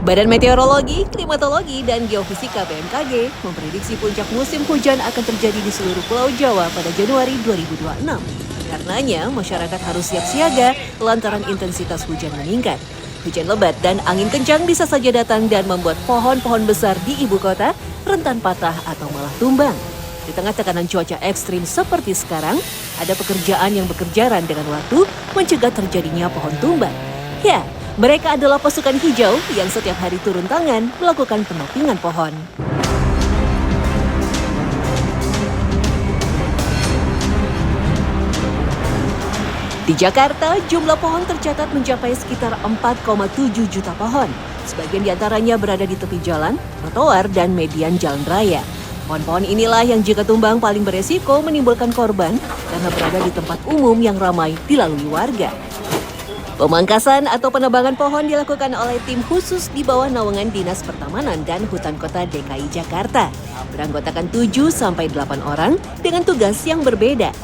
Badan Meteorologi, Klimatologi, dan Geofisika BMKG memprediksi puncak musim hujan akan terjadi di seluruh Pulau Jawa pada Januari 2026. Karenanya, masyarakat harus siap siaga lantaran intensitas hujan meningkat. Hujan lebat dan angin kencang bisa saja datang dan membuat pohon-pohon besar di ibu kota rentan patah atau malah tumbang. Di tengah tekanan cuaca ekstrim seperti sekarang, ada pekerjaan yang bekerjaran dengan waktu mencegah terjadinya pohon tumbang. Ya, mereka adalah pasukan hijau yang setiap hari turun tangan melakukan penopingan pohon. Di Jakarta, jumlah pohon tercatat mencapai sekitar 4,7 juta pohon. Sebagian diantaranya berada di tepi jalan, trotoar, dan median jalan raya. Pohon-pohon inilah yang jika tumbang paling beresiko menimbulkan korban karena berada di tempat umum yang ramai dilalui warga. Pemangkasan atau penebangan pohon dilakukan oleh tim khusus di bawah naungan Dinas Pertamanan dan Hutan Kota DKI Jakarta. Beranggotakan 7-8 orang dengan tugas yang berbeda.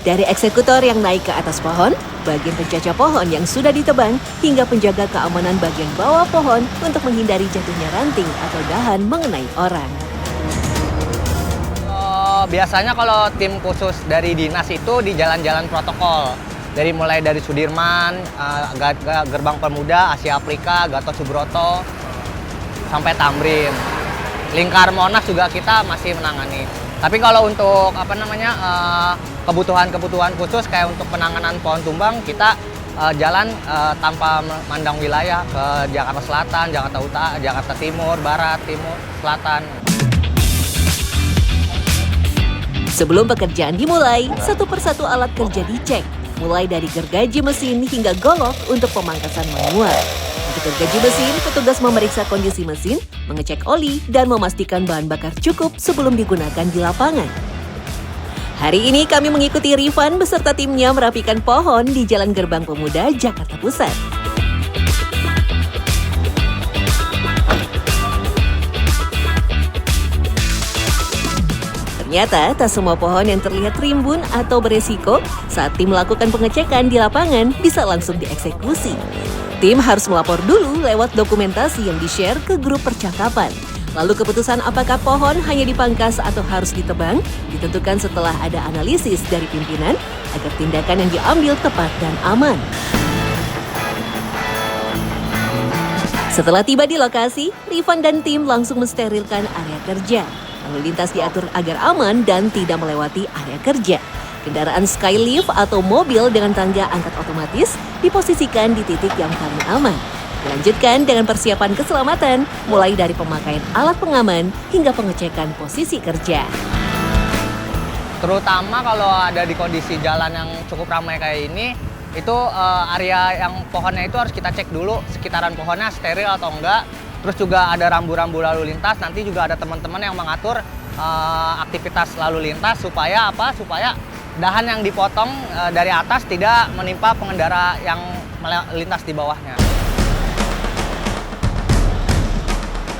Dari eksekutor yang naik ke atas pohon, bagian pencacah pohon yang sudah ditebang, hingga penjaga keamanan bagian bawah pohon untuk menghindari jatuhnya ranting atau dahan mengenai orang. Biasanya kalau tim khusus dari dinas itu di jalan-jalan protokol. Mulai dari Sudirman, Gerbang Pemuda, Asia Afrika, Gatot Subroto, sampai Tamrin. Lingkar Monas juga kita masih menangani. Tapi kalau untuk kebutuhan khusus kayak untuk penanganan pohon tumbang, kita jalan tanpa memandang wilayah ke Jakarta Selatan, Jakarta Utara, Jakarta Timur, Barat, Timur, Selatan. Sebelum pekerjaan dimulai, satu persatu alat kerja dicek, mulai dari gergaji mesin hingga golok untuk pemangkasan manual. Untuk gergaji mesin, petugas memeriksa kondisi mesin, mengecek oli, dan memastikan bahan bakar cukup sebelum digunakan di lapangan. Hari ini kami mengikuti Rifan beserta timnya merapikan pohon di Jalan Gerbang Pemuda, Jakarta Pusat. Ternyata tak semua pohon yang terlihat rimbun atau beresiko saat tim melakukan pengecekan di lapangan bisa langsung dieksekusi. Tim harus melapor dulu lewat dokumentasi yang di-share ke grup percakapan. Lalu keputusan apakah pohon hanya dipangkas atau harus ditebang ditentukan setelah ada analisis dari pimpinan agar tindakan yang diambil tepat dan aman. Setelah tiba di lokasi, Rifan dan tim langsung mensterilkan area kerja. Lalu lintas diatur agar aman dan tidak melewati area kerja. Kendaraan skylift atau mobil dengan tangga angkat otomatis diposisikan di titik yang paling aman. Dilanjutkan dengan persiapan keselamatan, mulai dari pemakaian alat pengaman hingga pengecekan posisi kerja. Terutama kalau ada di kondisi jalan yang cukup ramai kayak ini, itu area yang pohonnya itu harus kita cek dulu sekitaran pohonnya steril atau enggak. Terus juga ada rambu-rambu lalu lintas, nanti juga ada teman-teman yang mengatur aktivitas lalu lintas supaya apa? Supaya dahan yang dipotong dari atas tidak menimpa pengendara yang melintas di bawahnya.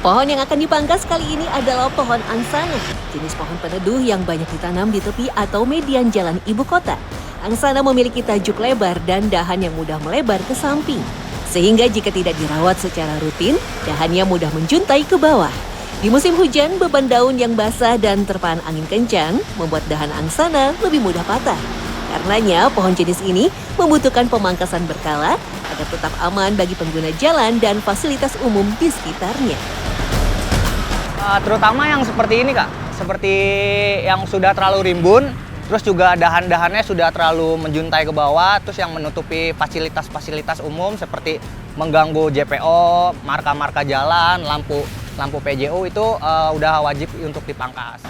Pohon yang akan dipangkas kali ini adalah pohon angsana, jenis pohon peneduh yang banyak ditanam di tepi atau median jalan ibu kota. Angsana memiliki tajuk lebar dan dahan yang mudah melebar ke samping. Sehingga jika tidak dirawat secara rutin, dahannya mudah menjuntai ke bawah. Di musim hujan, beban daun yang basah dan terpaan angin kencang membuat dahan angsana lebih mudah patah. Karenanya, pohon jenis ini membutuhkan pemangkasan berkala agar tetap aman bagi pengguna jalan dan fasilitas umum di sekitarnya. Terutama yang seperti ini, Kak. Seperti yang sudah terlalu rimbun, terus juga dahan-dahannya sudah terlalu menjuntai ke bawah, terus yang menutupi fasilitas-fasilitas umum seperti mengganggu JPO, marka-marka jalan, lampu PJU itu udah wajib untuk dipangkas.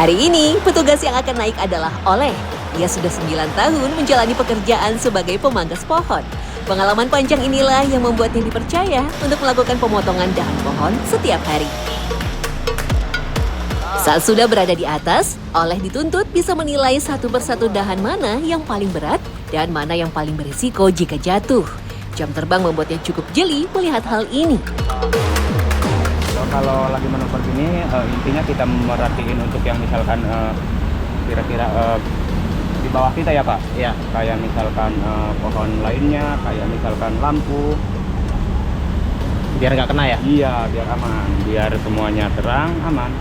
Hari ini, petugas yang akan naik adalah Oleh. Ia sudah 9 tahun menjalani pekerjaan sebagai pemangkas pohon. Pengalaman panjang inilah yang membuatnya dipercaya untuk melakukan pemotongan dahan pohon setiap hari. Saat sudah berada di atas, Oleh dituntut bisa menilai satu persatu dahan mana yang paling berat dan mana yang paling berisiko jika jatuh. Jam terbang membuatnya cukup jeli melihat hal ini. Kalau lagi manuver gini, intinya kita merhatiin untuk yang misalkan kira-kira di bawah kita ya Pak. Iya. Kayak misalkan pohon lainnya, kayak misalkan lampu. Biar nggak kena ya? Iya, biar aman, biar semuanya terang, aman.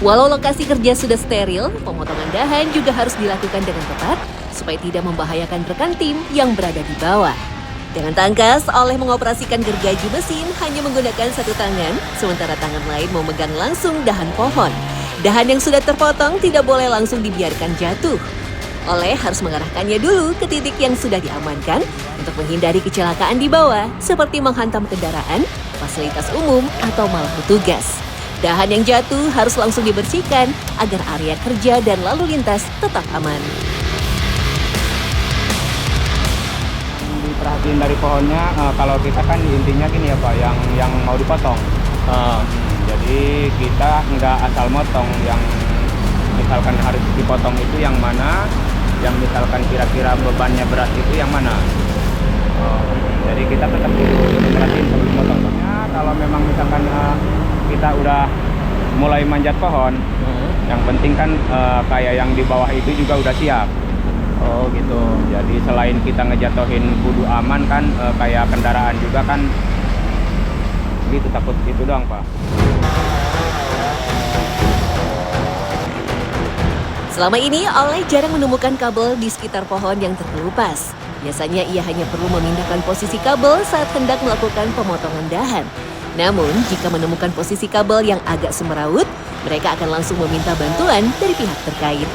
Walau lokasi kerja sudah steril, pemotongan dahan juga harus dilakukan dengan tepat supaya tidak membahayakan rekan tim yang berada di bawah. Dengan tangkas, Oleh mengoperasikan gergaji mesin hanya menggunakan satu tangan, sementara tangan lain memegang langsung dahan pohon. Dahan yang sudah terpotong tidak boleh langsung dibiarkan jatuh. Oleh harus mengarahkannya dulu ke titik yang sudah diamankan untuk menghindari kecelakaan di bawah, seperti menghantam kendaraan, fasilitas umum, atau malah petugas. Dahan yang jatuh harus langsung dibersihkan agar area kerja dan lalu lintas tetap aman. Diperhatiin dari pohonnya, kalau kita kan intinya gini ya Pak, yang mau dipotong. Jadi kita nggak asal motong, yang misalkan harus dipotong itu yang mana, yang misalkan kira-kira bebannya berat itu yang mana. Jadi kita tetap diperhatiin sebelum motong. Kalau memang misalkan kita udah mulai manjat pohon, yang penting kan kayak yang di bawah itu juga udah siap. Oh gitu. Jadi selain kita ngejatohin kudu aman kan, kayak kendaraan juga kan, gitu takut itu doang Pak. Selama ini, Oleh jarang menemukan kabel di sekitar pohon yang terkelupas. Biasanya ia hanya perlu memindahkan posisi kabel saat hendak melakukan pemotongan dahan. Namun, jika menemukan posisi kabel yang agak semeraut, mereka akan langsung meminta bantuan dari pihak terkait.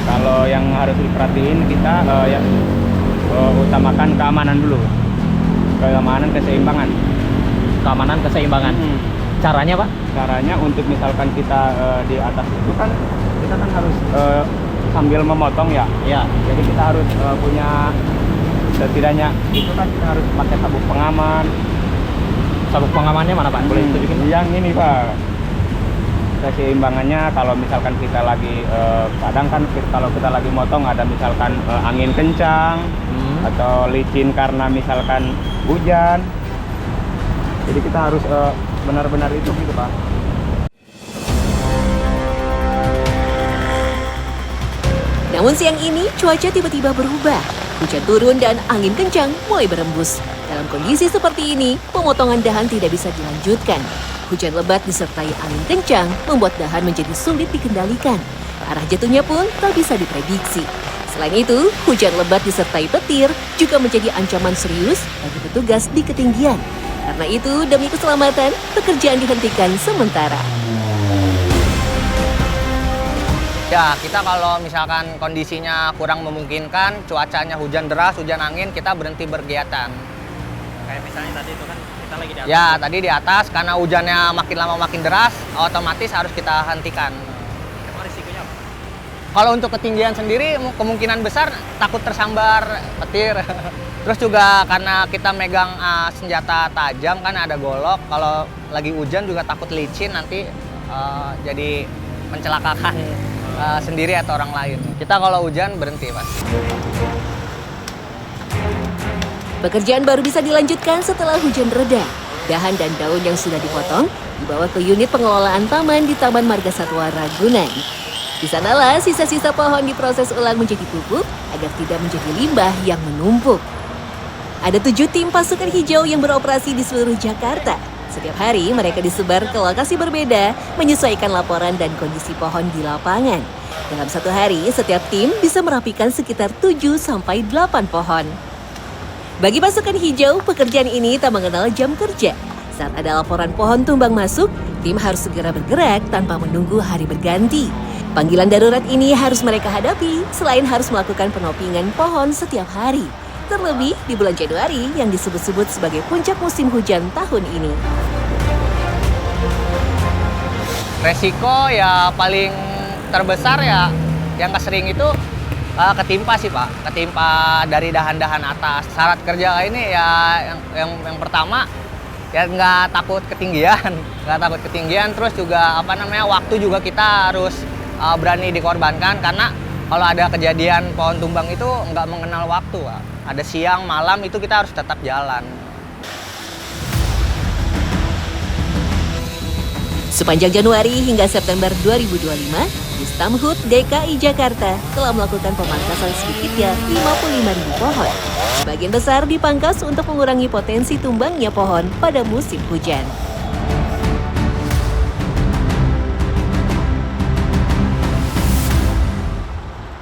Kalau yang harus diperhatiin kita utamakan keamanan dulu. Keamanan, keseimbangan. Keamanan, keseimbangan. Caranya Pak? Caranya untuk misalkan kita di atas itu kan, kita kan harus sambil memotong ya. Iya. Jadi kita harus punya, setidaknya itu kan kita harus pakai sabuk pengaman. Sabuk pengamannya mana Pak? Boleh tunjukin? Yang ini Pak. Keseimbangannya kalau misalkan kita lagi kadang kan kalau kita lagi motong ada misalkan angin kencang atau licin karena misalkan hujan. Jadi kita harus benar-benar itu gitu Pak. Namun siang ini cuaca tiba-tiba berubah. Hujan turun dan angin kencang mulai berembus. Dalam kondisi seperti ini, pemotongan dahan tidak bisa dilanjutkan. Hujan lebat disertai angin kencang membuat dahan menjadi sulit dikendalikan. Arah jatuhnya pun tak bisa diprediksi. Selain itu, hujan lebat disertai petir juga menjadi ancaman serius bagi petugas di ketinggian. Karena itu, demi keselamatan, pekerjaan dihentikan sementara. Ya, kita kalau misalkan kondisinya kurang memungkinkan, cuacanya hujan deras, hujan angin, kita berhenti berkegiatan. Kayak misalnya tadi itu kan kita lagi di atas. Ya, tadi di atas karena hujannya makin lama makin deras, otomatis harus kita hentikan. Emang risikonya apa? Kalau untuk ketinggian sendiri, kemungkinan besar takut tersambar petir. Terus juga karena kita megang senjata tajam kan ada golok, kalau lagi hujan juga takut licin nanti jadi mencelakakan sendiri atau orang lain. Kita kalau hujan berhenti Pak. Pekerjaan baru bisa dilanjutkan setelah hujan reda. Dahan dan daun yang sudah dipotong dibawa ke unit pengelolaan taman di Taman Marga Satwa Ragunan. Di sanalah sisa-sisa pohon diproses ulang menjadi pupuk agar tidak menjadi limbah yang menumpuk. Ada 7 tim pasukan hijau yang beroperasi di seluruh Jakarta. Setiap hari mereka disebar ke lokasi berbeda, menyesuaikan laporan dan kondisi pohon di lapangan. Dalam satu hari, setiap tim bisa merapikan sekitar 7-8 pohon. Bagi pasukan hijau, pekerjaan ini tak mengenal jam kerja. Saat ada laporan pohon tumbang masuk, tim harus segera bergerak tanpa menunggu hari berganti. Panggilan darurat ini harus mereka hadapi, selain harus melakukan penopingan pohon setiap hari. Terlebih di bulan Januari yang disebut-sebut sebagai puncak musim hujan tahun ini. Resiko ya paling terbesar ya yang kesering itu ketimpa sih Pak, ketimpa dari dahan-dahan atas. Syarat kerja ini ya yang pertama ya nggak takut ketinggian, terus juga waktu juga kita harus berani dikorbankan karena kalau ada kejadian pohon tumbang itu nggak mengenal waktu Pak. Ada siang, malam itu kita harus tetap jalan. Sepanjang Januari hingga September 2025, Distamhut DKI Jakarta telah melakukan pemangkasan sedikitnya 55.000 pohon. Sebagian besar dipangkas untuk mengurangi potensi tumbangnya pohon pada musim hujan.